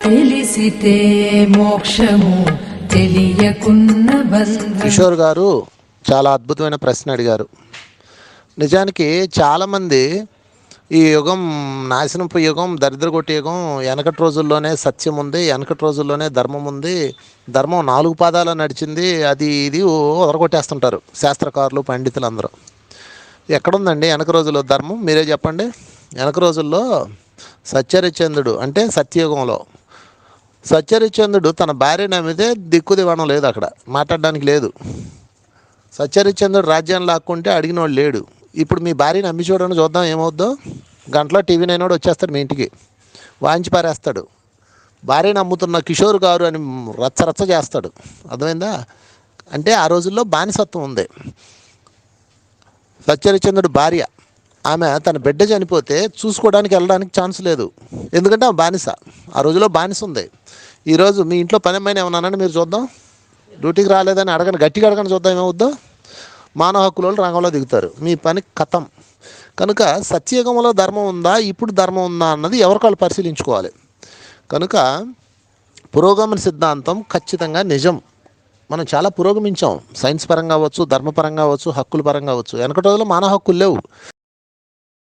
తెలిసితే మోక్షము తెలియకున్న బంధం. కిషోర్ గారు చాలా అద్భుతమైన ప్రశ్న అడిగారు. నిజానికి చాలామంది ఈ యుగం నాశనపు యుగం, దరిద్రగొట్టి యుగం, వెనకటి రోజుల్లోనే సత్యం ఉంది, వెనకటి రోజుల్లోనే ధర్మం ఉంది, ధర్మం 4 పాదాలు నడిచింది, అది ఇది ఒదరగొట్టేస్తుంటారు శాస్త్రకారులు, పండితులు అందరూ. ఎక్కడుందండి వెనక రోజుల్లో ధర్మం? మీరే చెప్పండి. వెనక రోజుల్లో సత్యహరిశ్చంద్రుడు అంటే సత్యయుగంలో సత్యహరిశ్చంద్రుడు తన భార్య నమ్మితే దిక్కు దివాణం లేదు, అక్కడ మాట్లాడడానికి లేదు. సత్యహరిశ్చంద్రుడు రాజ్యాన్ని లాక్కుంటే అడిగినోడు లేడు. ఇప్పుడు మీ భార్యని అమ్మి చూడండి, చూద్దాం ఏమవుద్దో. గంటలో టీవీ నైనోడు వచ్చేస్తాడు మీ ఇంటికి, వాయించి పారేస్తాడు. భార్యను అమ్ముతున్న కిషోర్ గారు అని రచ్చరచ్చ చేస్తాడు. అర్థమైందా? అంటే ఆ రోజుల్లో బానిసత్వం ఉంది. సత్యహరిశ్చంద్రుడు భార్య, ఆమె తన బిడ్డ చనిపోతే చూసుకోవడానికి వెళ్ళడానికి ఛాన్స్ లేదు, ఎందుకంటే ఆమె బానిస. ఆ రోజుల్లో బానిస ఉంది. ఈరోజు మీ ఇంట్లో పని అమ్మాయిని ఏమన్నానండి మీరు చూద్దాం, డ్యూటీకి రాలేదని అడగండి, గట్టిగా అడగండి, చూద్దాం ఏమవుద్దో. మానవ హక్కుల వాళ్ళు రంగంలో దిగుతారు, మీ పని కథం. కనుక సత్యయుగంలో ధర్మం ఉందా, ఇప్పుడు ధర్మం ఉందా అన్నది ఎవరికాళ్ళు పరిశీలించుకోవాలి. కనుక పురోగమన సిద్ధాంతం ఖచ్చితంగా నిజం. మనం చాలా పురోగమించాం, సైన్స్ పరంగా అవ్వచ్చు, ధర్మపరంగా అవ్వచ్చు, హక్కుల పరంగా అవ్వచ్చు. వెనకటి రోజుల్లో మానవ హక్కులు లేవు.